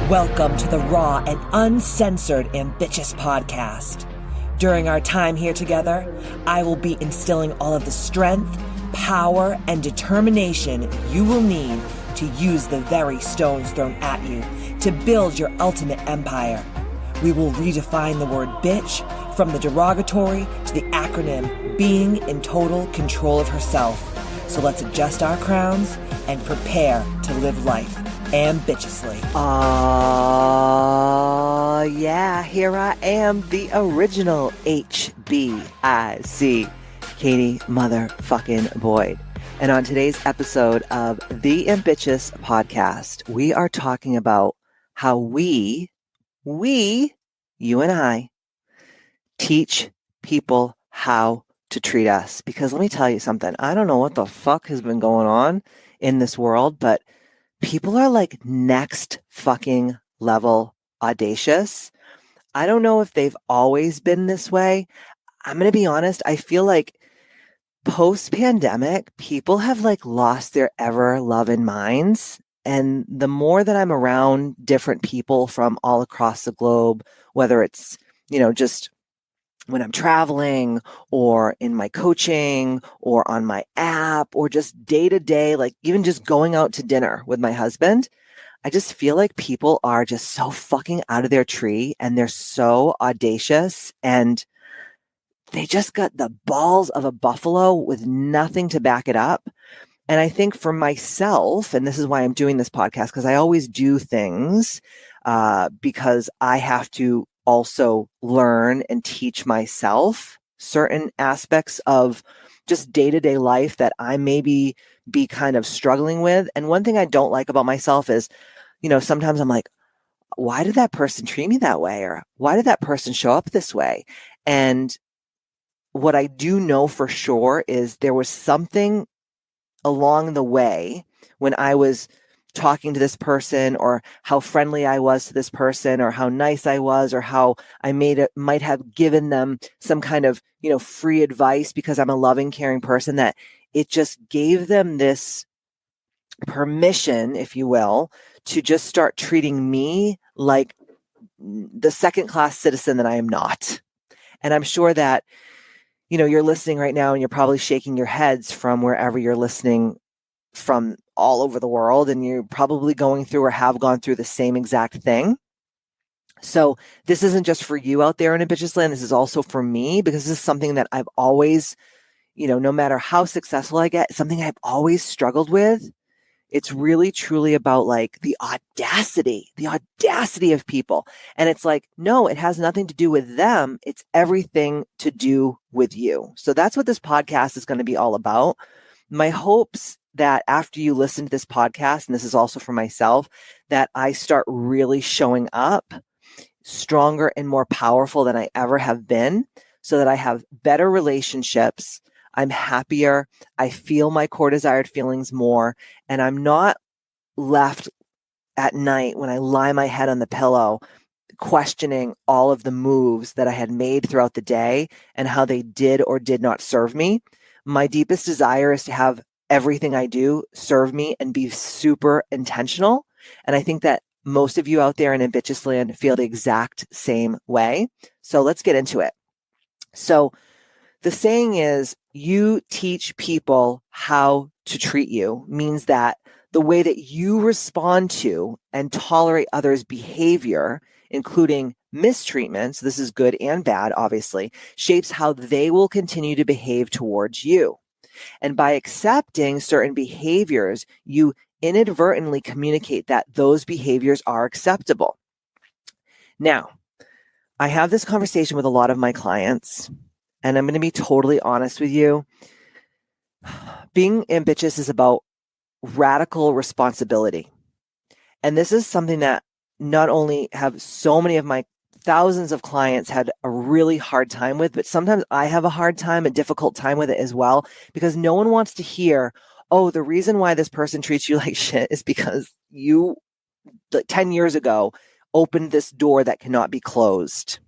Welcome to the raw and uncensored Ambitchious Podcast. During our time here together, I will be instilling all of the strength, power, and determination you will need to use the very stones thrown at you to build your ultimate empire. We will redefine the word bitch from the derogatory to the acronym being in total control of herself. So let's adjust our crowns and prepare to live life ambitiously. Yeah, here I am, the original HBIC, Katie motherfucking Boyd. And on today's episode of the Ambitchious Podcast, we are talking about how we, you and I, teach people how to treat us. Because let me tell you something, I don't know what the fuck has been going on in this world, but people are like next fucking level audacious. I don't know if they've always been this way. I'm going to be honest. I feel like post-pandemic, people have like lost their ever-loving minds. And the more that I'm around different people from all across the globe, whether it's, just when I'm traveling or in my coaching or on my app or just day to day, like even just going out to dinner with my husband, I just feel like people are just so fucking out of their tree and they're so audacious and they just got the balls of a buffalo with nothing to back it up. And I think for myself, and this is why I'm doing this podcast, because I always do things because I have to also learn and teach myself certain aspects of just day-to-day life that I maybe be kind of struggling with. And one thing I don't like about myself is, sometimes I'm like, why did that person treat me that way? Or why did that person show up this way? And what I do know for sure is there was something along the way when I was talking to this person, or how friendly I was to this person, or how nice I was, or how I might have given them some kind of, free advice because I'm a loving, caring person, that it just gave them this permission, if you will, to just start treating me like the second-class citizen that I am not. And I'm sure that, you're listening right now and you're probably shaking your heads from wherever you're listening from all over the world, and you're probably going through or have gone through the same exact thing. So this isn't just for you out there in Ambitchious Land. This is also for me, because this is something that I've always, no matter how successful I get, something I've always struggled with. It's really truly about like the audacity of people. And it's like, no, it has nothing to do with them. It's everything to do with you. So that's what this podcast is going to be all about. My hopes that after you listen to this podcast, and this is also for myself, that I start really showing up stronger and more powerful than I ever have been, so that I have better relationships, I'm happier, I feel my core desired feelings more, and I'm not left at night when I lie my head on the pillow questioning all of the moves that I had made throughout the day and how they did or did not serve me. My deepest desire is to have everything I do serve me and be super intentional. And I think that most of you out there in Ambitchious Land feel the exact same way. So let's get into it. So the saying is, you teach people how to treat you, means that the way that you respond to and tolerate others' behavior, including mistreatments, this is good and bad, obviously, shapes how they will continue to behave towards you. And by accepting certain behaviors, you inadvertently communicate that those behaviors are acceptable. Now, I have this conversation with a lot of my clients, and I'm going to be totally honest with you. Being ambitious is about radical responsibility. And this is something that not only have so many of my thousands of clients had a really hard time with, but sometimes I have a difficult time with it as well, because no one wants to hear, oh, the reason why this person treats you like shit is because you, 10 years ago, opened this door that cannot be closed.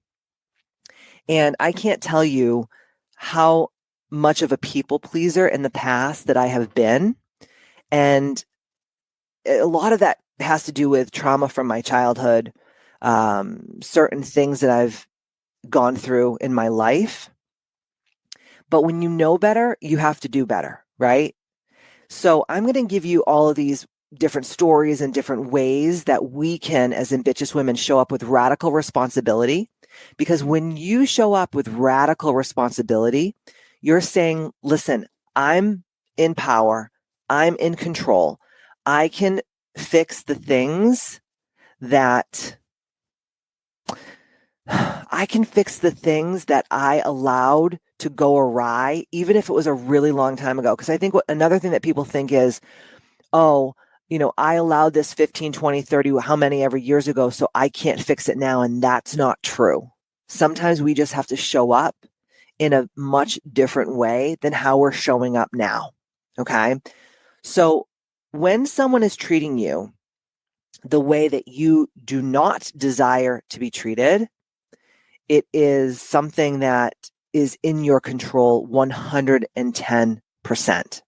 And I can't tell you how much of a people pleaser in the past that I have been. And a lot of that has to do with trauma from my childhood, certain things that I've gone through in my life. But when you know better, you have to do better, right? So I'm going to give you all of these different stories and different ways that we can, as ambitious women, show up with radical responsibility. Because when you show up with radical responsibility, you're saying, listen, I'm in power. I'm in control. I can fix the things that I allowed to go awry, even if it was a really long time ago. Because I think another thing that people think is, oh, I allowed this 15, 20, 30, how many ever years ago, so I can't fix it now. And that's not true. Sometimes we just have to show up in a much different way than how we're showing up now. Okay. So when someone is treating you the way that you do not desire to be treated, it is something that is in your control 110%.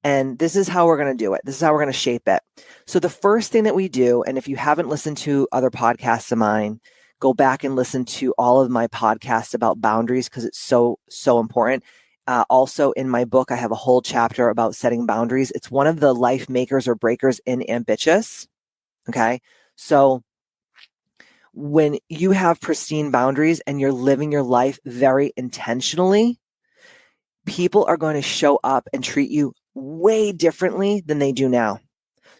And this is how we're going to do it. This is how we're going to shape it. So the first thing that we do, and if you haven't listened to other podcasts of mine, go back and listen to all of my podcasts about boundaries because it's so, so important. Also in my book, I have a whole chapter about setting boundaries. It's one of the life makers or breakers in Ambitchious. Okay. So when you have pristine boundaries and you're living your life very intentionally, people are going to show up and treat you way differently than they do now.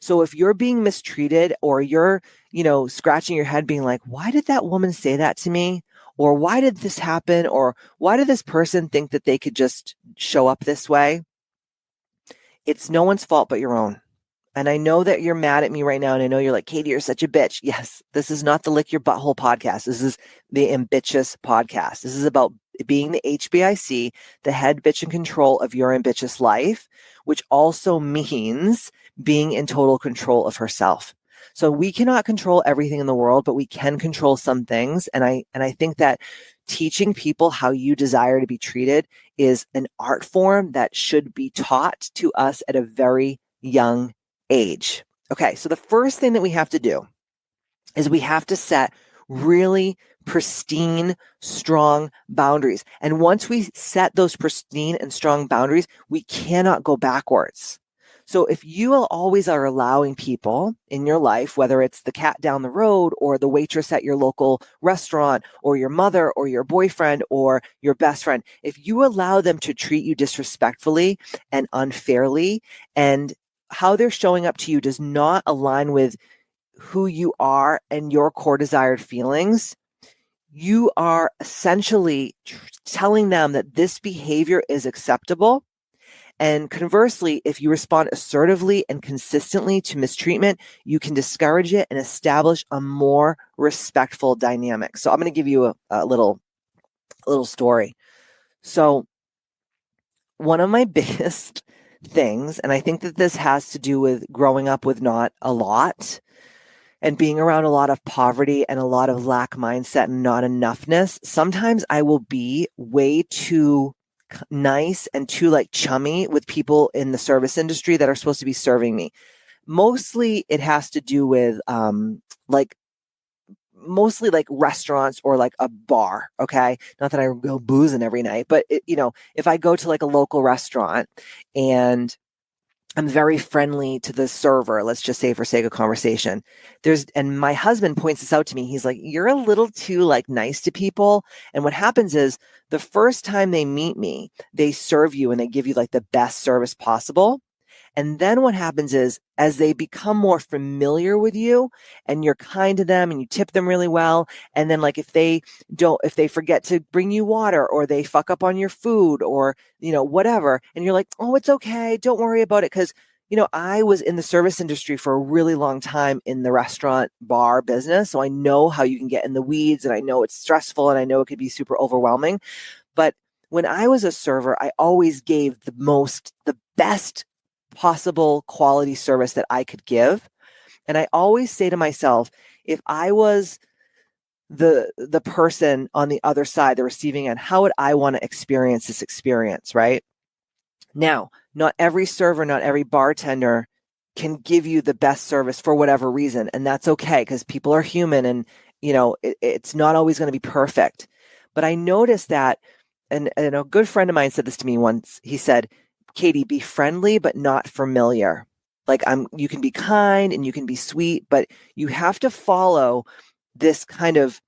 So if you're being mistreated or you're, scratching your head being like, why did that woman say that to me? Or why did this happen? Or why did this person think that they could just show up this way? It's no one's fault but your own. And I know that you're mad at me right now. And I know you're like, Katie, you're such a bitch. Yes, this is not the Lick Your Butthole podcast. This is the Ambitchious Podcast. This is about being the HBIC, the head bitch in control of your ambitious life, which also means being in total control of herself. So we cannot control everything in the world, but we can control some things. And I think that teaching people how you desire to be treated is an art form that should be taught to us at a very young age. Okay, so the first thing that we have to do is we have to set really pristine, strong boundaries. And once we set those pristine and strong boundaries, we cannot go backwards. So if you always are allowing people in your life, whether it's the cat down the road or the waitress at your local restaurant or your mother or your boyfriend or your best friend, if you allow them to treat you disrespectfully and unfairly, and how they're showing up to you does not align with who you are and your core desired feelings, you are essentially telling them that this behavior is acceptable. And conversely, if you respond assertively and consistently to mistreatment, you can discourage it and establish a more respectful dynamic. So I'm going to give you a little story. So one of my biggest things, and I think that this has to do with growing up with not a lot and being around a lot of poverty and a lot of lack mindset and not enoughness, sometimes I will be way too nice and too chummy with people in the service industry that are supposed to be serving me. Mostly it has to do with mostly restaurants or a bar. Okay. Not that I go boozing every night, but if I go to a local restaurant and I'm very friendly to the server, let's just say for sake of conversation, and my husband points this out to me. He's like, you're a little too nice to people. And what happens is the first time they meet me, they serve you and they give you the best service possible. And then what happens is as they become more familiar with you and you're kind to them and you tip them really well. And then if they forget to bring you water or they fuck up on your food or, whatever. And you're like, oh, it's okay. Don't worry about it. Cause I was in the service industry for a really long time in the restaurant bar business. So I know how you can get in the weeds and I know it's stressful and I know it could be super overwhelming. But when I was a server, I always gave the best possible quality service that I could give. And I always say to myself, if I was the person on the other side, the receiving end, how would I want to experience this experience, right? Now, not every server, not every bartender can give you the best service for whatever reason. And that's okay, because people are human, and, it's not always going to be perfect. But I noticed that, and a good friend of mine said this to me once. He said, Katie, be friendly, but not familiar. Like, you can be kind and you can be sweet, but you have to follow this kind of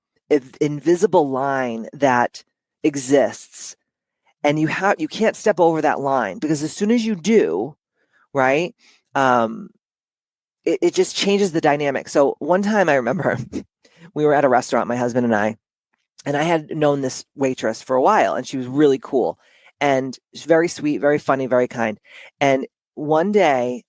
invisible line that exists. And you can't step over that line, because as soon as you do, right, it just changes the dynamic. So one time I remember we were at a restaurant, my husband and I had known this waitress for a while, and she was really cool, and she's very sweet, very funny, very kind. And one day,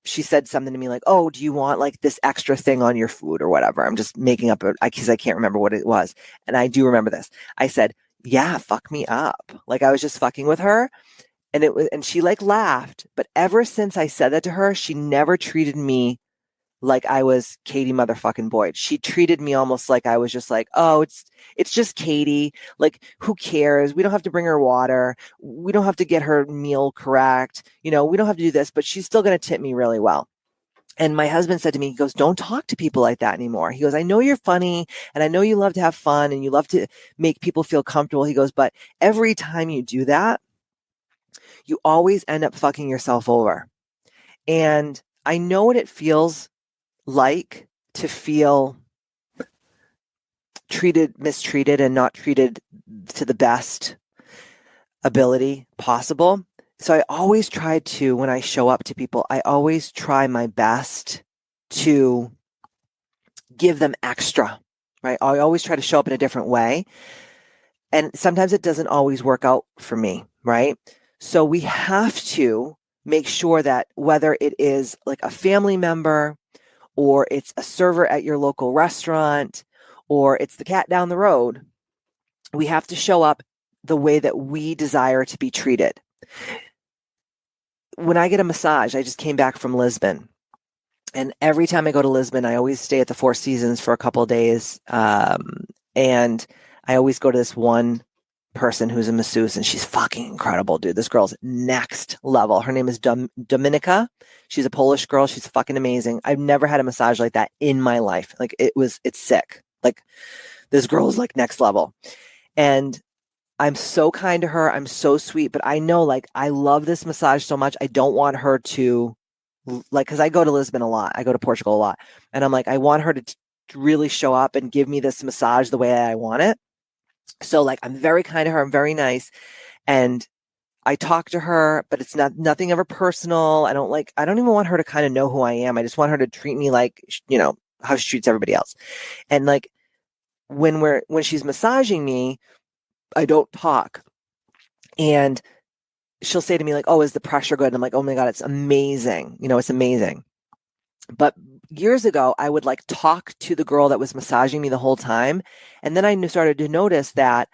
she said something to me like, "Oh, do you want like this extra thing on your food or whatever?" I'm just making up because I can't remember what it was. And I do remember this. I said, "Yeah, fuck me up." Like, I was just fucking with her. And she like laughed. But ever since I said that to her, she never treated me like I was Katie motherfucking Boyd. She treated me almost like I was just like, "Oh, it's just Katie. Like, who cares? We don't have to bring her water. We don't have to get her meal correct. We don't have to do this, but she's still going to tip me really well." And my husband said to me, he goes, "Don't talk to people like that anymore." He goes, "I know you're funny, and I know you love to have fun, and you love to make people feel comfortable." He goes, "But every time you do that, you always end up fucking yourself over." And I know what it feels like to feel mistreated, and not treated to the best ability possible. So I always try to, when I show up to people, I always try my best to give them extra, right? I always try to show up in a different way. And sometimes it doesn't always work out for me, right? So we have to make sure that whether it is like a family member, or it's a server at your local restaurant, or it's the cat down the road, we have to show up the way that we desire to be treated. When I get a massage, I just came back from Lisbon. And every time I go to Lisbon, I always stay at the Four Seasons for a couple of days. And I always go to this one person who's a masseuse, and she's fucking incredible, dude. This girl's next level. Her name is Dominika. She's a Polish girl. She's fucking amazing. I've never had a massage like that in my life. Like, it's sick. Like, this girl is like next level. And I'm so kind to her. I'm so sweet, but I know, like, I love this massage so much. I don't want her to, like, because I go to Lisbon a lot. I go to Portugal a lot. And I'm like, I want her to really show up and give me this massage the way I want it. So, like, I'm very kind to her. I'm very nice. And I talk to her, but it's nothing ever personal. I don't even want her to kind of know who I am. I just want her to treat me like, how she treats everybody else. And like, when she's massaging me, I don't talk. And she'll say to me like, "Oh, is the pressure good?" And I'm like, "Oh my God, it's amazing. It's amazing." But years ago, I would like talk to the girl that was massaging me the whole time. And then I started to notice that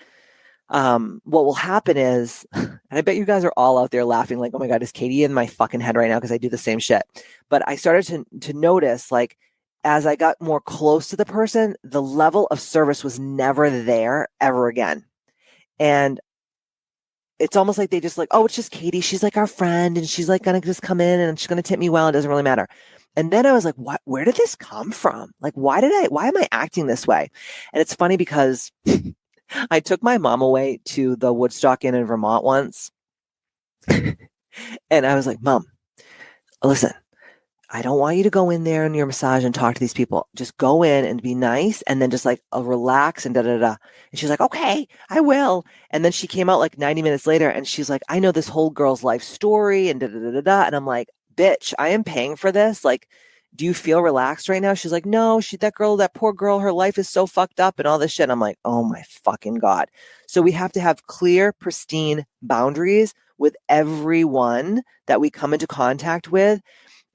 what will happen is, and I bet you guys are all out there laughing like, "Oh my God, is Katie in my fucking head right now?" Because I do the same shit. But I started to notice, like, as I got more close to the person, the level of service was never there ever again. And it's almost like they just like, "Oh, it's just Katie. She's like our friend, and she's like going to just come in and she's going to tip me well. It doesn't really matter." And then I was like, where did this come from? Like, why am I acting this way? And it's funny because I took my mom away to the Woodstock Inn in Vermont once. And I was like, "Mom, listen, I don't want you to go in there in your massage and talk to these people. Just go in and be nice, and then just like relax and da-da-da." And she's like, "Okay, I will." And then she came out like 90 minutes later, and she's like, "I know this whole girl's life story and da-da-da-da-da." And I'm like, "Bitch, I am paying for this. Like, do you feel relaxed right now?" She's like, "No, that poor girl, her life is so fucked up and all this shit." And I'm like, "Oh my fucking God." So we have to have clear, pristine boundaries with everyone that we come into contact with.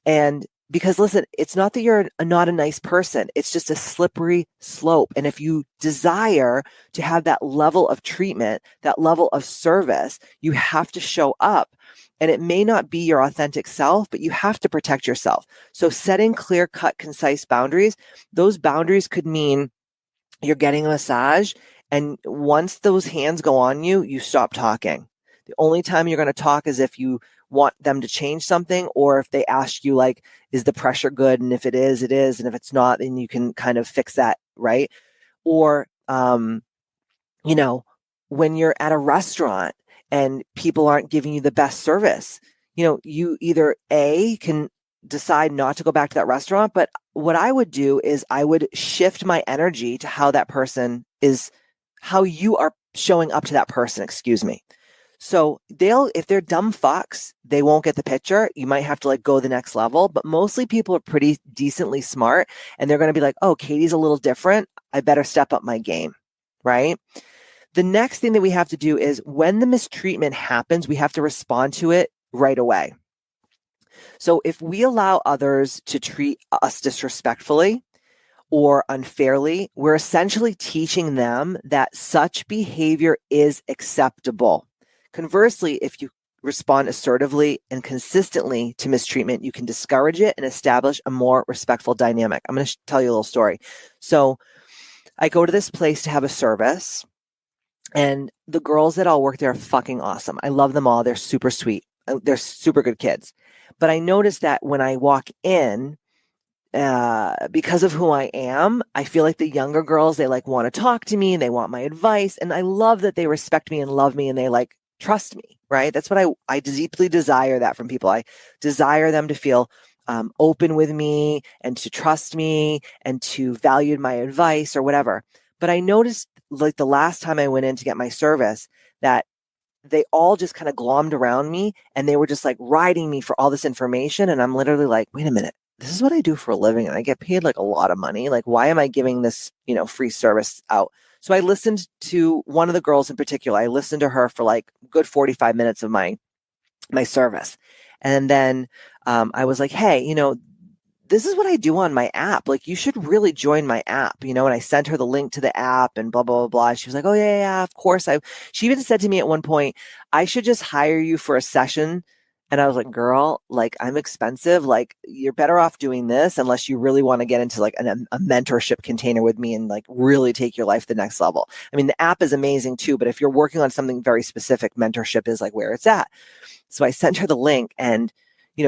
And because, listen, it's not that you're not a nice person. It's just a slippery slope. And if you desire to have that level of treatment, that level of service, you have to show up. And it may not be your authentic self, but you have to protect yourself. So setting clear-cut, concise boundaries, those boundaries could mean you're getting a massage, and once those hands go on you, you stop talking. The only time you're going to talk is if you want them to change something, or if they ask you like, is the pressure good? And if it is, it is. And if it's not, then you can kind of fix that, right? Or, when you're at a restaurant and people aren't giving you the best service, you either can decide not to go back to that restaurant. But what I would do is I would shift my energy to how you are showing up to that person, excuse me. So if they're dumb fucks, they won't get the picture. You might have to like go the next level, but mostly people are pretty decently smart and they're going to be like, oh, Katie's a little different. I better step up my game, right? The next thing that we have to do is when the mistreatment happens, we have to respond to it right away. So if we allow others to treat us disrespectfully or unfairly, we're essentially teaching them that such behavior is acceptable. Conversely, if you respond assertively and consistently to mistreatment, you can discourage it and establish a more respectful dynamic. I'm going to tell you a little story. So I go to this place to have a service, and the girls that all work there are fucking awesome. I love them all. They're super sweet. They're super good kids. But I noticed that when I walk in, because of who I am, I feel like the younger girls, they like want to talk to me and they want my advice. And I love that they respect me and love me and they like trust me, right? That's what I deeply desire that from people. I desire them to feel open with me and to trust me and to value my advice or whatever. But I noticed like the last time I went in to get my service that they all just kind of glommed around me and they were just like riding me for all this information. And I'm literally like, wait a minute, this is what I do for a living and I get paid like a lot of money. Like, why am I giving this, free service out? So I listened to one of the girls in particular. I listened to her for like a good 45 minutes of my service. And then I was like, hey, this is what I do on my app. Like, you should really join my app, and I sent her the link to the app and blah, blah, blah, blah. She was like, oh yeah, of course. She even said to me at one point, I should just hire you for a session. And I was like, girl, like, I'm expensive. Like, you're better off doing this unless you really want to get into like a mentorship container with me and like really take your life to the next level. I mean, the app is amazing too, but if you're working on something very specific, mentorship is like where it's at. So I sent her the link and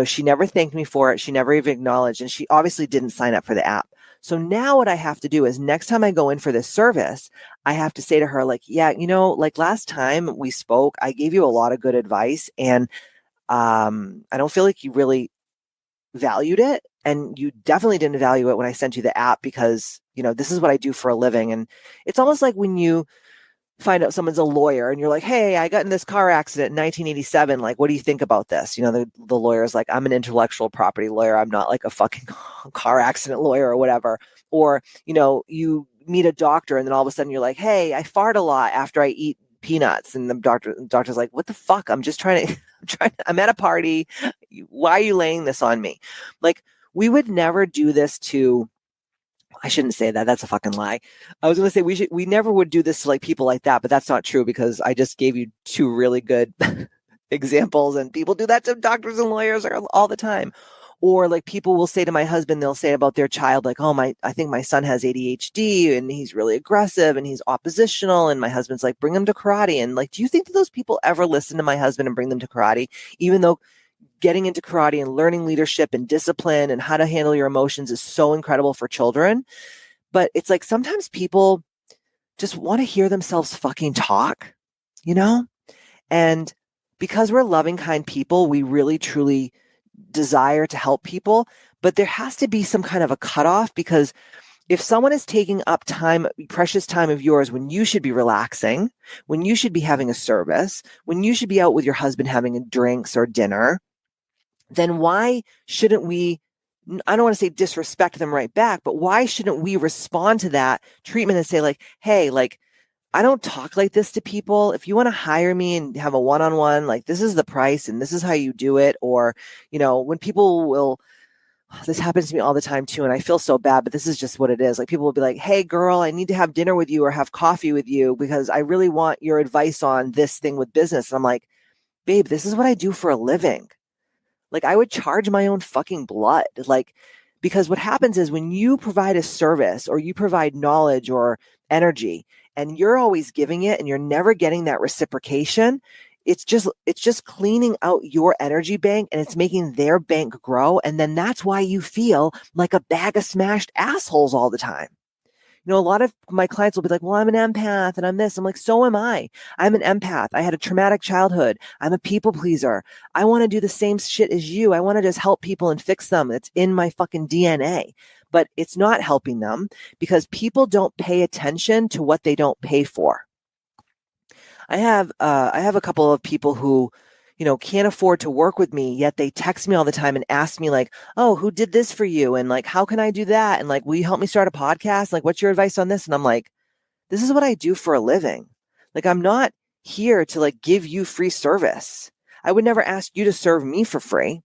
she never thanked me for it. She never even acknowledged, and she obviously didn't sign up for the app. So now what I have to do is next time I go in for this service, I have to say to her, like, yeah, like last time we spoke, I gave you a lot of good advice and I don't feel like you really valued it. And you definitely didn't value it when I sent you the app because, this is what I do for a living. And it's almost like when you find out someone's a lawyer and you're like, hey, I got in this car accident in 1987. Like, what do you think about this? The lawyer's like, I'm an intellectual property lawyer. I'm not like a fucking car accident lawyer or whatever. Or, you meet a doctor and then all of a sudden you're like, hey, I fart a lot after I eat peanuts. And the doctor's like, what the fuck? I'm just I'm at a party. Why are you laying this on me? Like, we would never do this to, I shouldn't say that. That's a fucking lie. I was going to say we never would do this to like people like that, but that's not true because I just gave you two really good examples and people do that to doctors and lawyers all the time. Or like people will say to my husband, they'll say about their child, like, oh, I think my son has ADHD and he's really aggressive and he's oppositional. And my husband's like, bring him to karate. And like, do you think that those people ever listen to my husband and bring them to karate? Even though getting into karate and learning leadership and discipline and how to handle your emotions is so incredible for children. But it's like sometimes people just want to hear themselves fucking talk, And because we're loving, kind people, we really, truly desire to help people. But there has to be some kind of a cutoff because if someone is taking up time, precious time of yours when you should be relaxing, when you should be having a service, when you should be out with your husband having drinks or dinner, then why shouldn't we, I don't want to say disrespect them right back, but why shouldn't we respond to that treatment and say like, hey, like, I don't talk like this to people. If you want to hire me and have a one-on-one, like this is the price and this is how you do it. Or, when people will, this happens to me all the time too. And I feel so bad, but this is just what it is. Like people will be like, hey girl, I need to have dinner with you or have coffee with you because I really want your advice on this thing with business. And I'm like, babe, this is what I do for a living. Like I would charge my own fucking blood. Like, because what happens is when you provide a service or you provide knowledge or energy and you're always giving it and you're never getting that reciprocation, it's just cleaning out your energy bank, and it's making their bank grow. And then that's why you feel like a bag of smashed assholes all the time. You know, a lot of my clients will be like, well, I'm an empath and I'm this. I'm like, so am I. I'm an empath. I had a traumatic childhood. I'm a people pleaser. I want to do the same shit as you. I want to just help people and fix them. It's in my fucking DNA. But it's not helping them because people don't pay attention to what they don't pay for. I have a couple of people who, you know, can't afford to work with me, yet they text me all the time and ask me like, oh, who did this for you? And like, how can I do that? And like, will you help me start a podcast? Like, what's your advice on this? And I'm like, this is what I do for a living. Like, I'm not here to like give you free service. I would never ask you to serve me for free.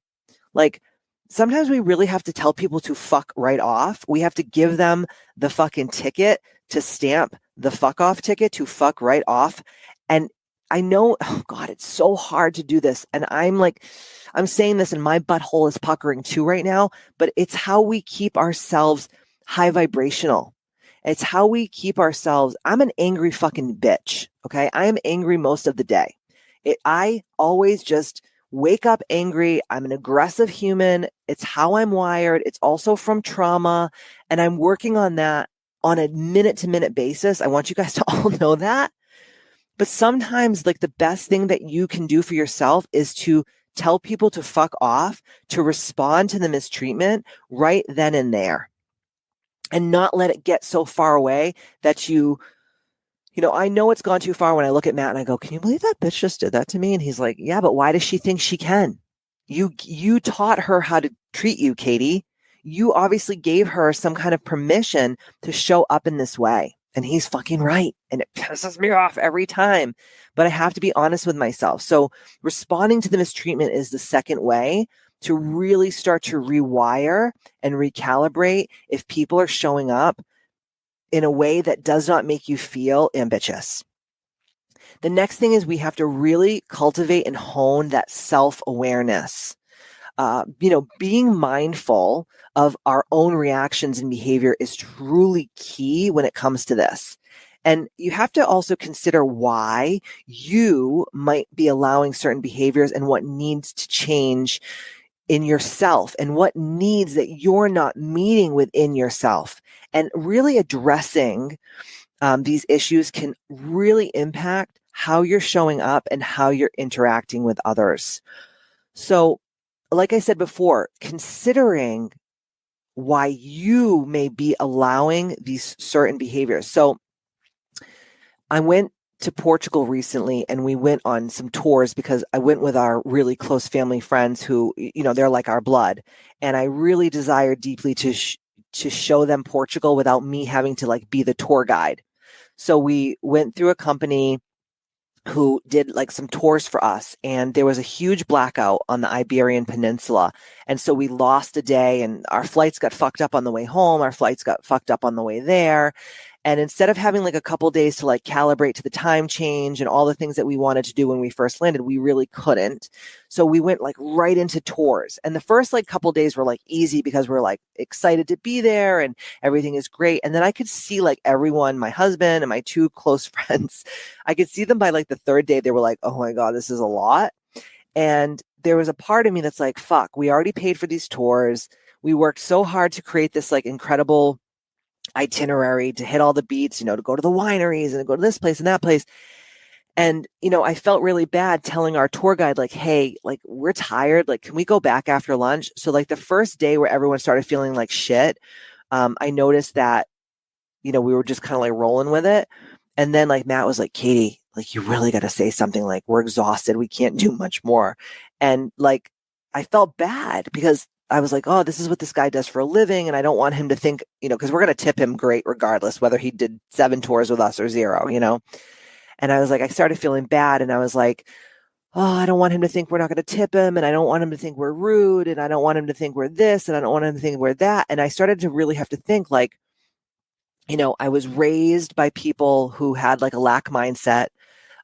Like, sometimes we really have to tell people to fuck right off. We have to give them the fucking ticket to stamp the fuck off ticket to fuck right off. And I know, oh God, it's so hard to do this. And I'm saying this and my butthole is puckering too right now, but it's how we keep ourselves high vibrational. It's how we keep ourselves. I'm an angry fucking bitch. Okay. I am angry most of the day. I always just wake up angry. I'm an aggressive human. It's how I'm wired. It's also from trauma. And I'm working on that on a minute to minute basis. I want you guys to all know that. But sometimes like the best thing that you can do for yourself is to tell people to fuck off, to respond to the mistreatment right then and there, and not let it get so far away that you know, I know it's gone too far when I look at Matt and I go, can you believe that bitch just did that to me? And he's like, yeah, but why does she think she can? You taught her how to treat you, Katie. You obviously gave her some kind of permission to show up in this way. And he's fucking right. And it pisses me off every time. But I have to be honest with myself. So responding to the mistreatment is the second way to really start to rewire and recalibrate if people are showing up in a way that does not make you feel ambitious. The next thing is we have to really cultivate and hone that self-awareness. You know, being mindful of our own reactions and behavior is truly key when it comes to this. And you have to also consider why you might be allowing certain behaviors and what needs to change in yourself and what needs that you're not meeting within yourself. And really addressing these issues can really impact how you're showing up and how you're interacting with others. So, like I said before, considering why you may be allowing these certain behaviors. So I went to Portugal recently and we went on some tours because I went with our really close family friends who, you know, they're like our blood. And I really desired deeply to show them Portugal without me having to like be the tour guide. So we went through a company who did like some tours for us, and there was a huge blackout on the Iberian Peninsula. And so we lost a day and our flights got fucked up on the way home. Our flights got fucked up on the way there. And instead of having like a couple days to like calibrate to the time change and all the things that we wanted to do when we first landed, we really couldn't. So we went like right into tours. And the first like couple days were like easy because we're like excited to be there and everything is great. And then I could see like everyone, my husband and my two close friends, I could see them by like the third day. They were like, oh my God, this is a lot. And there was a part of me that's like, fuck, we already paid for these tours. We worked so hard to create this like incredible itinerary to hit all the beats, you know, to go to the wineries and to go to this place and that place. And, you know, I felt really bad telling our tour guide, like, hey, like, we're tired. Like, can we go back after lunch? So like the first day where everyone started feeling like shit, I noticed that, you know, we were just kind of like rolling with it. And then like Matt was like, Katie, like, you really got to say something. Like, we're exhausted. We can't do much more. And like, I felt bad because I was like, oh, this is what this guy does for a living. And I don't want him to think, you know, because we're going to tip him great regardless, whether he did 7 tours with us or 0, you know? And I was like, I started feeling bad. And I was like, oh, I don't want him to think we're not going to tip him. And I don't want him to think we're rude. And I don't want him to think we're this. And I don't want him to think we're that. And I started to really have to think like, you know, I was raised by people who had like a lack mindset.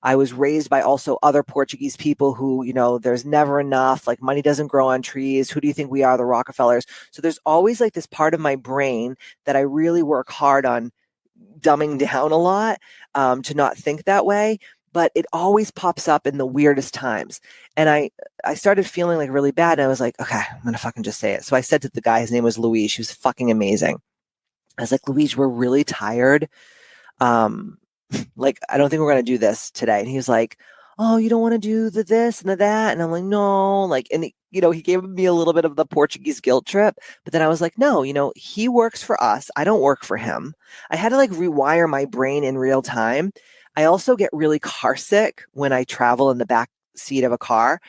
I was raised by also other Portuguese people who, you know, there's never enough, like money doesn't grow on trees. Who do you think we are, the Rockefellers? So there's always like this part of my brain that I really work hard on dumbing down a lot to not think that way. but it always pops up in the weirdest times. And I started feeling like really bad. And I was like, okay, I'm going to fucking just say it. So I said to the guy, his name was Luis. She was fucking amazing. I was like, Luis, we're really tired. Like, I don't think we're going to do this today. And he was like, oh, you don't want to do the this and the that. And I'm like, no, like, and he gave me a little bit of the Portuguese guilt trip, but then I was like, no, he works for us. I don't work for him. I had to like rewire my brain in real time. I also get really car sick when I travel in the back seat of a car.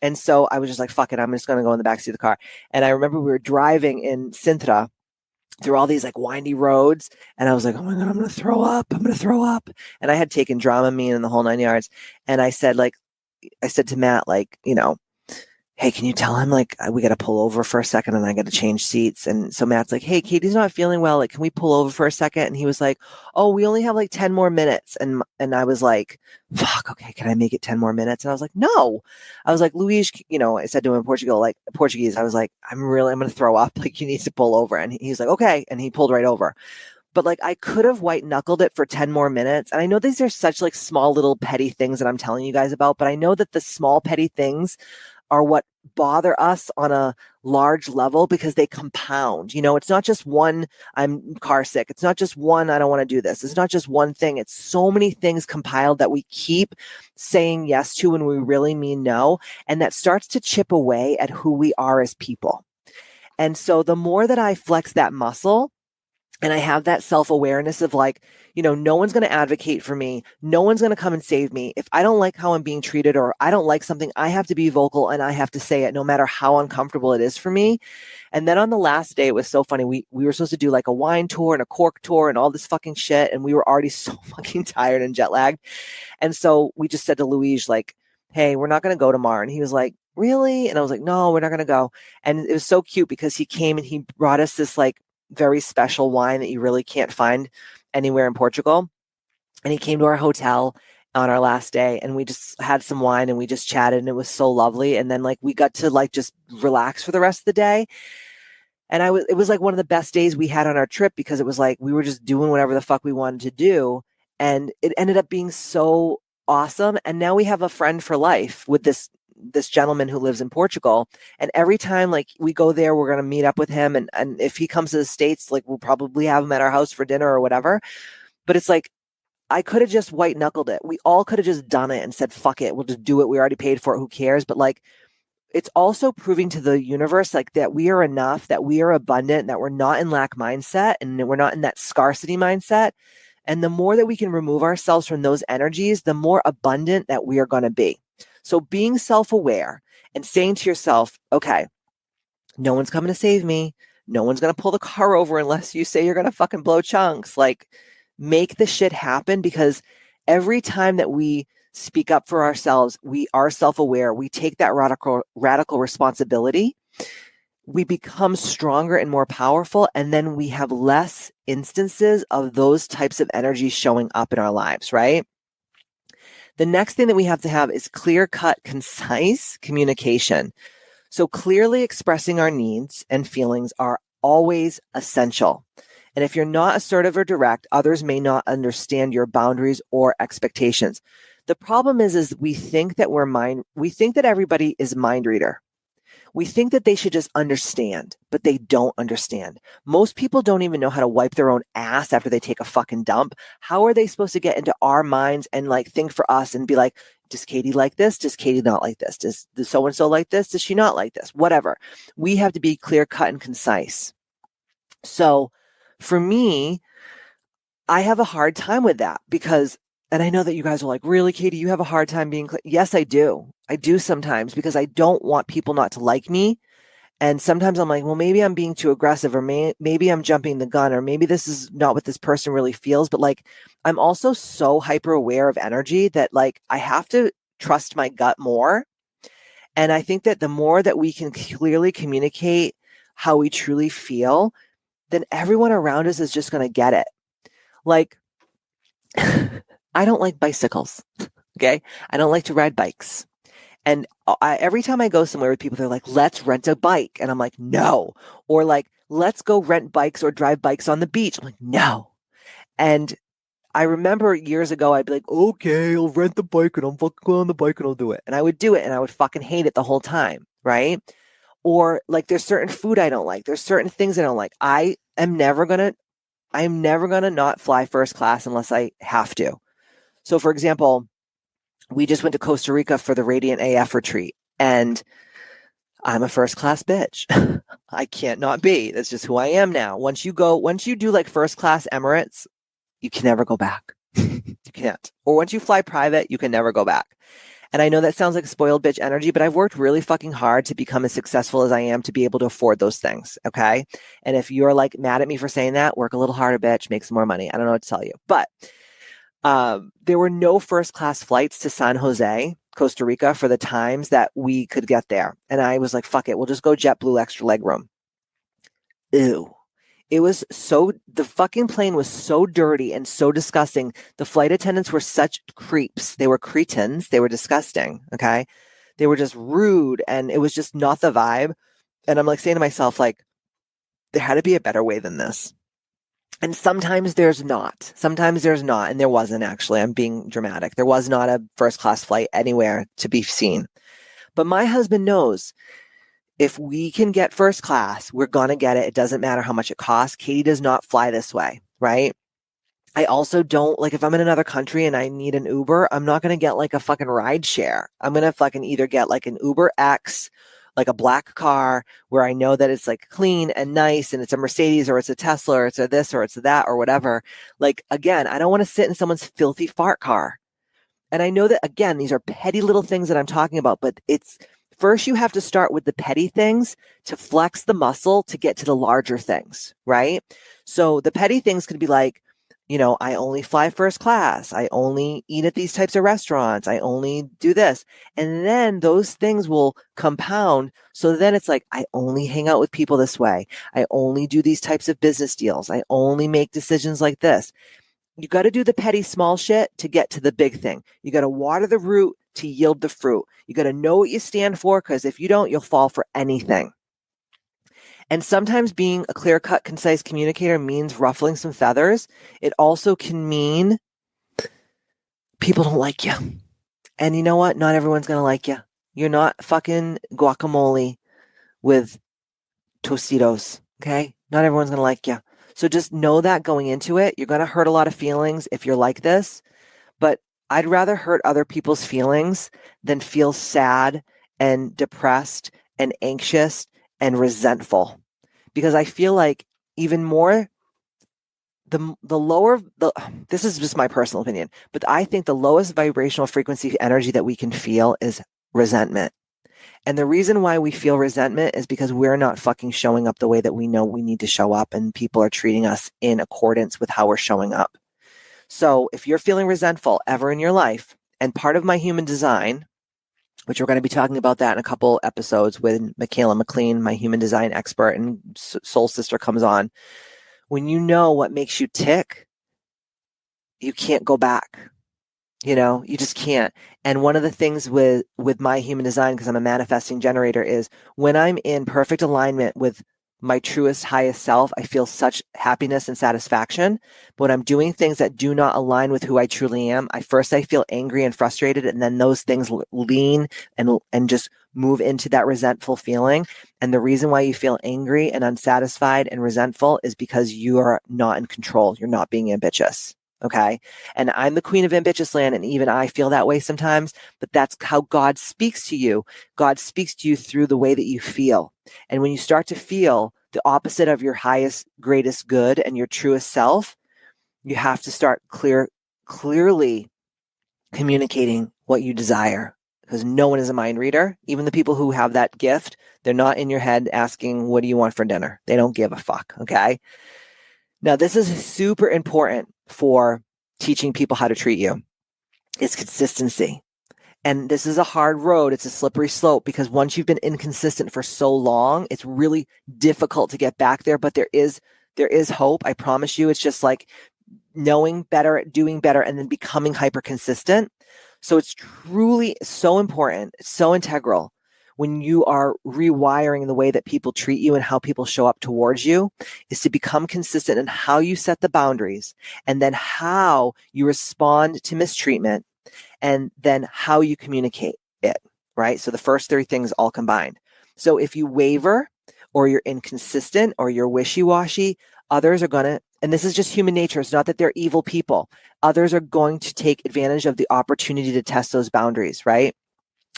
And so I was just like, fuck it, I'm just going to go in the back seat of the car. And I remember we were driving in Sintra through all these like windy roads. And I was like, oh my God, I'm going to throw up. I'm going to throw up. And I had taken Dramamine and the whole 9 yards. And I said to Matt, like, hey, can you tell him like we got to pull over for a second and I got to change seats? And so Matt's like, hey, Katie's not feeling well. Like, can we pull over for a second? And he was like, oh, we only have like 10 more minutes. And I was like, fuck, okay, can I make it 10 more minutes? And I was like, no. I was like, Luis, I said to him in Portuguese, I was like, I'm going to throw up. Like, you need to pull over. And he's like, okay. And he pulled right over. But like, I could have white knuckled it for 10 more minutes. And I know these are such like small little petty things that I'm telling you guys about, but I know that the small petty things are what bother us on a large level because they compound. It's not just one, I'm car sick. It's not just one, I don't want to do this. It's not just one thing. It's so many things compiled that we keep saying yes to when we really mean no. And that starts to chip away at who we are as people. And so the more that I flex that muscle, and I have that self-awareness of like, no one's going to advocate for me. No one's going to come and save me. If I don't like how I'm being treated or I don't like something, I have to be vocal and I have to say it no matter how uncomfortable it is for me. And then on the last day, it was so funny. We were supposed to do like a wine tour and a cork tour and all this fucking shit. And we were already so fucking tired and jet lagged. And so we just said to Luis, like, hey, we're not going to go tomorrow. And he was like, really? And I was like, no, we're not going to go. And it was so cute because he came and he brought us this like very special wine that you really can't find anywhere in Portugal. And he came to our hotel on our last day and we just had some wine and we just chatted and it was so lovely. And then like we got to like just relax for the rest of the day. And it was like one of the best days we had on our trip because it was like we were just doing whatever the fuck we wanted to do. And it ended up being so awesome. And now we have a friend for life with this gentleman who lives in Portugal. And every time like we go there, we're going to meet up with him. And if he comes to the States, like we'll probably have him at our house for dinner or whatever. But it's like, I could have just white knuckled it. We all could have just done it and said, fuck it. We'll just do it. We already paid for it. Who cares? But like, it's also proving to the universe like that we are enough, that we are abundant, that we're not in lack mindset and we're not in that scarcity mindset. And the more that we can remove ourselves from those energies, the more abundant that we are going to be. So being self-aware and saying to yourself, okay, no one's coming to save me. No one's going to pull the car over unless you say you're going to fucking blow chunks. Like, make the shit happen, because every time that we speak up for ourselves, we are self-aware. We take that radical responsibility. We become stronger and more powerful. And then we have less instances of those types of energies showing up in our lives, right? The next thing that we have to have is clear-cut, concise communication. So clearly expressing our needs and feelings are always essential. And if you're not assertive or direct, others may not understand your boundaries or expectations. The problem is we think that we think that everybody is a mind reader. We think that they should just understand, but they don't understand. Most people don't even know how to wipe their own ass after they take a fucking dump. How are they supposed to get into our minds and like think for us and be like, does Katie like this? Does Katie not like this? Does so-and-so like this? Does she not like this? Whatever. We have to be clear cut and concise. So for me, I have a hard time with that because, and I know that you guys are like, really, Katie, you have a hard time being clear. Yes, I do. I do sometimes because I don't want people not to like me. And sometimes I'm like, well, maybe I'm being too aggressive or maybe I'm jumping the gun or maybe this is not what this person really feels. But like, I'm also so hyper aware of energy that like, I have to trust my gut more. And I think that the more that we can clearly communicate how we truly feel, then everyone around us is just going to get it. Like, I don't like bicycles. Okay. I don't like to ride bikes. And every time I go somewhere with people, they're like, let's rent a bike. And I'm like, no. Or like, let's go rent bikes or drive bikes on the beach. I'm like, no. And I remember years ago, I'd be like, okay, I'll rent the bike and I'll fucking go on the bike and I'll do it. And I would do it and I would fucking hate it the whole time, right? Or like there's certain food I don't like. There's certain things I don't like. I'm never gonna not fly first class unless I have to. So for example, we just went to Costa Rica for the Radiant AF retreat and I'm a first class bitch. I can't not be. That's just who I am now. Once you do like first class Emirates, you can never go back. You can't. Or once you fly private, you can never go back. And I know that sounds like spoiled bitch energy, but I've worked really fucking hard to become as successful as I am to be able to afford those things. Okay. And if you're like mad at me for saying that, work a little harder, bitch, make some more money. I don't know what to tell you. But there were no first class flights to San Jose, Costa Rica for the times that we could get there. And I was like, fuck it. We'll just go JetBlue extra leg room. Ew. The fucking plane was so dirty and so disgusting. The flight attendants were such creeps. They were cretins. They were disgusting. Okay. They were just rude and it was just not the vibe. And I'm like saying to myself, like, there had to be a better way than this. And sometimes there's not. And there wasn't actually. I'm being dramatic. There was not a first class flight anywhere to be seen. But my husband knows if we can get first class, we're going to get it. It doesn't matter how much it costs. Katie does not fly this way, right? I also don't, like, if I'm in another country and I need an Uber, I'm not going to get like a fucking ride share. I'm going to fucking either get like an Uber X, like a black car where I know that it's like clean and nice and it's a Mercedes or it's a Tesla or it's a this or it's a that or whatever. Like, again, I don't want to sit in someone's filthy fart car. And I know that, again, these are petty little things that I'm talking about, but first, you have to start with the petty things to flex the muscle to get to the larger things, right? So the petty things could be like, I only fly first class. I only eat at these types of restaurants. I only do this. And then those things will compound. So then it's like, I only hang out with people this way. I only do these types of business deals. I only make decisions like this. You got to do the petty small shit to get to the big thing. You got to water the root to yield the fruit. You got to know what you stand for, because if you don't, you'll fall for anything. And sometimes being a clear-cut, concise communicator means ruffling some feathers. It also can mean people don't like you. And you know what? Not everyone's going to like you. You're not fucking guacamole with Tostitos, okay? Not everyone's going to like you. So just know that going into it, you're going to hurt a lot of feelings if you're like this. But I'd rather hurt other people's feelings than feel sad and depressed and anxious and resentful. Because I feel like even more, this is just my personal opinion, but I think the lowest vibrational frequency energy that we can feel is resentment. And the reason why we feel resentment is because we're not fucking showing up the way that we know we need to show up, and people are treating us in accordance with how we're showing up. So if you're feeling resentful ever in your life, and part of my human design, which we're going to be talking about that in a couple episodes when Michaela McLean, my human design expert and soul sister, comes on. When you know what makes you tick, you can't go back. You just can't. And one of the things with my human design, because I'm a manifesting generator, is when I'm in perfect alignment with my truest, highest self, I feel such happiness and satisfaction. But when I'm doing things that do not align with who I truly am, I feel angry and frustrated, and then those things lean and just move into that resentful feeling. And the reason why you feel angry and unsatisfied and resentful is because you are not in control. You're not being ambitious. Okay. And I'm the queen of ambitious land, and even I feel that way sometimes, but that's how God speaks to you. God speaks to you through the way that you feel. And when you start to feel the opposite of your highest, greatest good and your truest self, you have to start clearly communicating what you desire, because no one is a mind reader. Even the people who have that gift, they're not in your head asking, what do you want for dinner? They don't give a fuck. Okay. Now, this is super important for teaching people how to treat you. It's consistency. And this is a hard road. It's a slippery slope, because once you've been inconsistent for so long, it's really difficult to get back there. But there is hope. I promise you. It's just like knowing better, doing better, and then becoming hyper consistent. So it's truly so important. It's so integral. when you are rewiring the way that people treat you and how people show up towards you, is to become consistent in how you set the boundaries and then how you respond to mistreatment and then how you communicate it, right? So the first three things all combined. So if you waver or you're inconsistent or you're wishy-washy, others are going to, and this is just human nature. It's not that they're evil people. Others are going to take advantage of the opportunity to test those boundaries, right?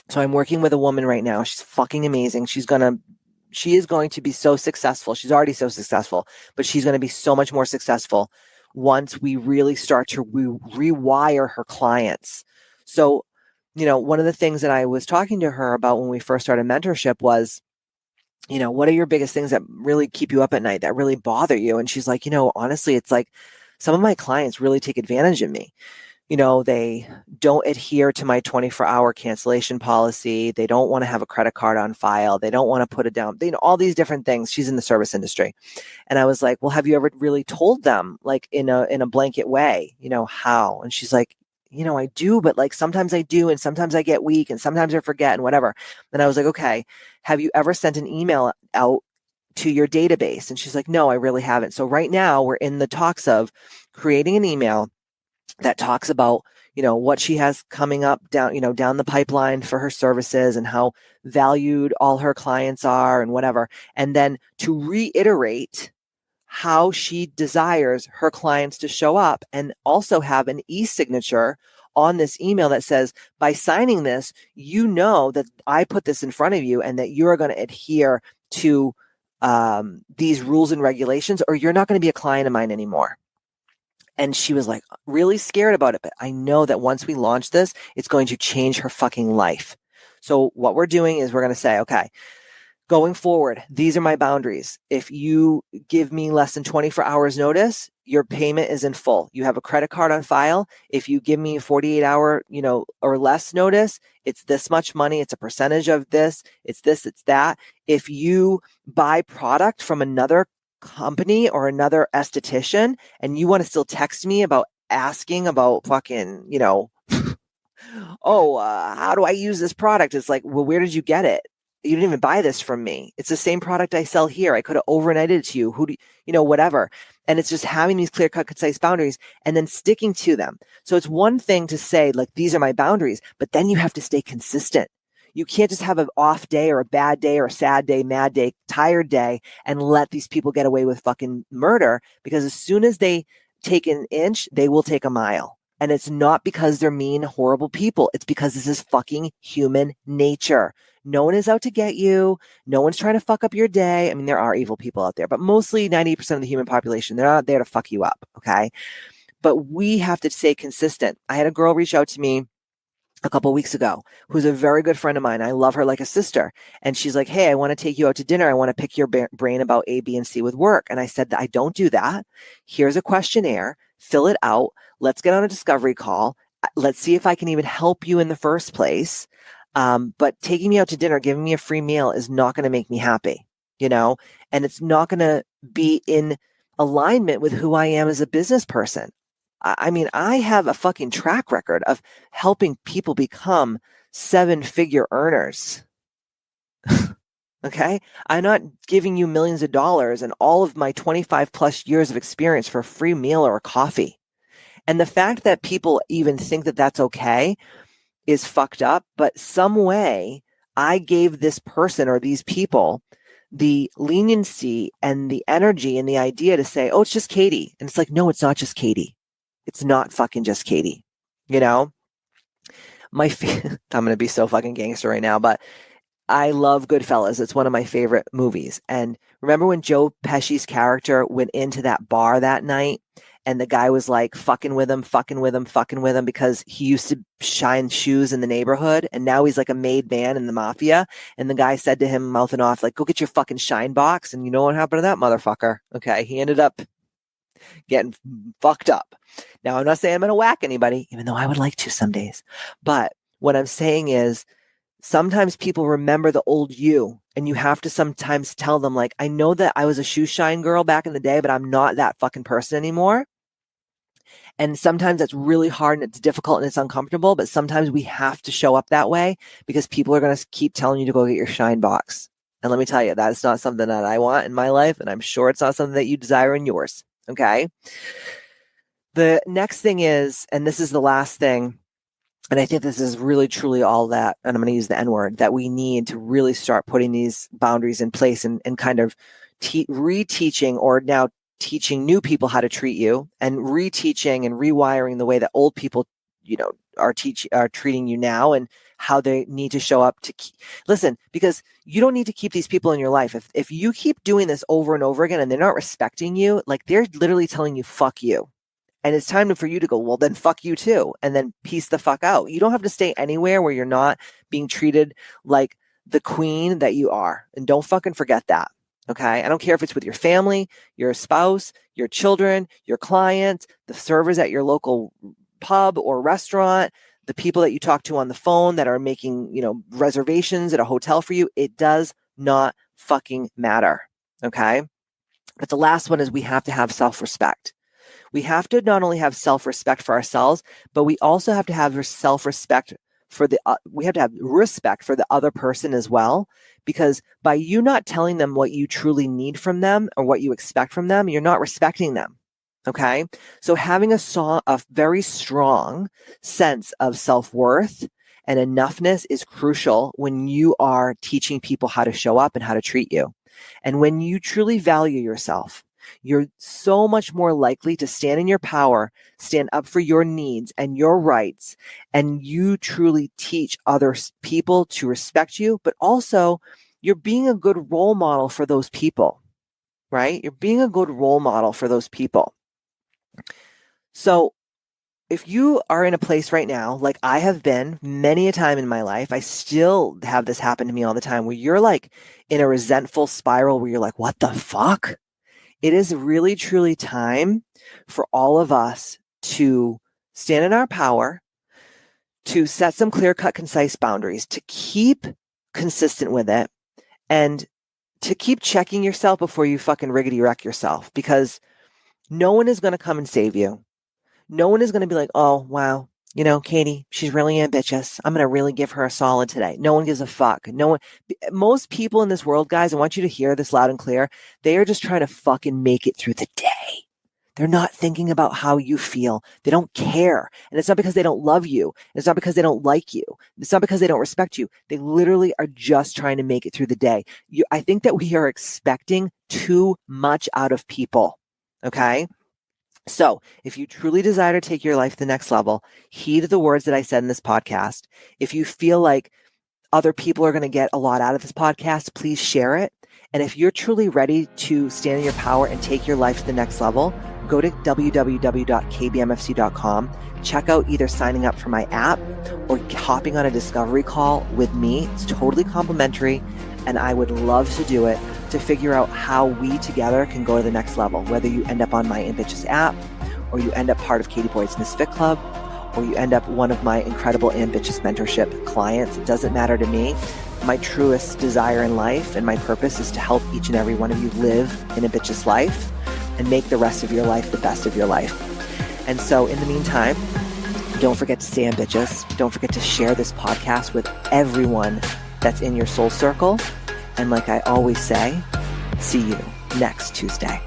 So I'm working with a woman right now. She's fucking amazing. She is going to be so successful. She's already so successful, but she's going to be so much more successful once we really start to rewire her clients. So, one of the things that I was talking to her about when we first started mentorship was, what are your biggest things that really keep you up at night, that really bother you? And she's like, honestly, it's like some of my clients really take advantage of me. They don't adhere to my 24-hour cancellation policy. They don't want to have a credit card on file. They don't want to put it down. All these different things. She's in the service industry. And I was like, well, have you ever really told them, like in a blanket way, how? And she's like, I do, but like sometimes I do, and sometimes I get weak, and sometimes I forget, and whatever. And I was like, okay, have you ever sent an email out to your database? And she's like, no, I really haven't. So right now we're in the talks of creating an email that talks about, what she has coming up down the pipeline for her services and how valued all her clients are and whatever. And then to reiterate how she desires her clients to show up, and also have an e-signature on this email that says, by signing this, that I put this in front of you and that you're going to adhere to these rules and regulations, or you're not going to be a client of mine anymore. And she was like really scared about it. But I know that once we launch this, it's going to change her fucking life. So what we're doing is we're going to say, okay, going forward, these are my boundaries. If you give me less than 24 hours notice, your payment is in full. You have a credit card on file. If you give me a 48-hour, or less notice, it's this much money. It's a percentage of this. It's this, it's that. If you buy product from another company or another esthetician and you want to still text me about asking about fucking, how do I use this product? It's like, well, where did you get it? You didn't even buy this from me. It's the same product I sell here. I could have overnighted it to you. Who do whatever. And it's just having these clear-cut, concise boundaries and then sticking to them. So it's one thing to say, like, these are my boundaries, but then you have to stay consistent. You can't just have an off day or a bad day or a sad day, mad day, tired day, and let these people get away with fucking murder, because as soon as they take an inch, they will take a mile. And it's not because they're mean, horrible people. It's because this is fucking human nature. No one is out to get you. No one's trying to fuck up your day. I mean, there are evil people out there, but mostly 90% of the human population, they're not there to fuck you up, okay? But we have to stay consistent. I had a girl reach out to me a couple of weeks ago who's a very good friend of mine. I love her like a sister. And she's like, hey, I want to take you out to dinner. I want to pick your brain about A, B, and C with work. And I said, I don't do that. Here's a questionnaire. Fill it out. Let's get on a discovery call. Let's see if I can even help you in the first place. But taking me out to dinner, giving me a free meal is not going to make me happy, and it's not going to be in alignment with who I am as a business person. I mean, I have a fucking track record of helping people become 7-figure earners. Okay. I'm not giving you millions of dollars and all of my 25 plus years of experience for a free meal or a coffee. And the fact that people even think that that's okay is fucked up. But some way I gave this person or these people the leniency and the energy and the idea to say, oh, it's just Katie. And it's like, no, it's not just Katie. It's not fucking just Katie. I'm going to be so fucking gangster right now, but I love Goodfellas. It's one of my favorite movies. And remember when Joe Pesci's character went into that bar that night and the guy was like fucking with him because he used to shine shoes in the neighborhood and now he's like a made man in the mafia. And the guy said to him, mouthing off, like, go get your fucking shine box. And you know what happened to that motherfucker? Okay. He ended up getting fucked up. Now, I'm not saying I'm going to whack anybody, even though I would like to some days. But what I'm saying is sometimes people remember the old you, and you have to sometimes tell them, like, I know that I was a shoe shine girl back in the day, but I'm not that fucking person anymore. And sometimes that's really hard and it's difficult and it's uncomfortable, but sometimes we have to show up that way because people are going to keep telling you to go get your shine box. And let me tell you, that's not something that I want in my life. And I'm sure it's not something that you desire in yours. Okay. The next thing is, and this is the last thing, and I think this is really truly all that, and I'm going to use the N word, that we need to really start putting these boundaries in place and kind of reteaching or now teaching new people how to treat you and reteaching and rewiring the way that old people, are treating you now and how they need to show up to listen, because you don't need to keep these people in your life. If you keep doing this over and over again and they're not respecting you, like they're literally telling you, fuck you. And it's time for you to go, well, then fuck you too. And then peace the fuck out. You don't have to stay anywhere where you're not being treated like the queen that you are. And don't fucking forget that. Okay. I don't care if it's with your family, your spouse, your children, your client, the servers at your local pub or restaurant, the people that you talk to on the phone that are making, reservations at a hotel for you. It does not fucking matter. Okay. But the last one is we have to have self-respect. We have to not only have self-respect for ourselves, but we also have to have self-respect for we have to have respect for the other person as well, because by you not telling them what you truly need from them or what you expect from them, you're not respecting them. Okay. So having a very strong sense of self-worth and enoughness is crucial when you are teaching people how to show up and how to treat you. And when you truly value yourself, you're so much more likely to stand in your power, stand up for your needs and your rights, and you truly teach other people to respect you, but also you're being a good role model for those people, right? You're being a good role model for those people. So if you are in a place right now, like I have been many a time in my life, I still have this happen to me all the time, where you're like in a resentful spiral where you're like, what the fuck? It is really, truly time for all of us to stand in our power, to set some clear-cut, concise boundaries, to keep consistent with it, and to keep checking yourself before you fucking riggedy wreck yourself, because no one is going to come and save you. No one is going to be like, oh, wow, Katie, she's really ambitious. I'm going to really give her a solid today. No one gives a fuck. Most people in this world, guys, I want you to hear this loud and clear. They are just trying to fucking make it through the day. They're not thinking about how you feel. They don't care. And it's not because they don't love you. It's not because they don't like you. It's not because they don't respect you. They literally are just trying to make it through the day. I think that we are expecting too much out of people. Okay? So if you truly desire to take your life to the next level, heed the words that I said in this podcast. If you feel like other people are going to get a lot out of this podcast, please share it. And if you're truly ready to stand in your power and take your life to the next level, go to www.kbmfc.com. Check out either signing up for my app or hopping on a discovery call with me. It's totally complimentary, and I would love to do it to figure out how we together can go to the next level, whether you end up on my Ambitchious app, or you end up part of Katie Boyd's Misfit Club, or you end up one of my incredible Ambitchious mentorship clients. It doesn't matter to me. My truest desire in life and my purpose is to help each and every one of you live an ambitious life and make the rest of your life the best of your life. And so in the meantime, don't forget to stay ambitious. Don't forget to share this podcast with everyone that's in your soul circle. And like I always say, see you next Tuesday.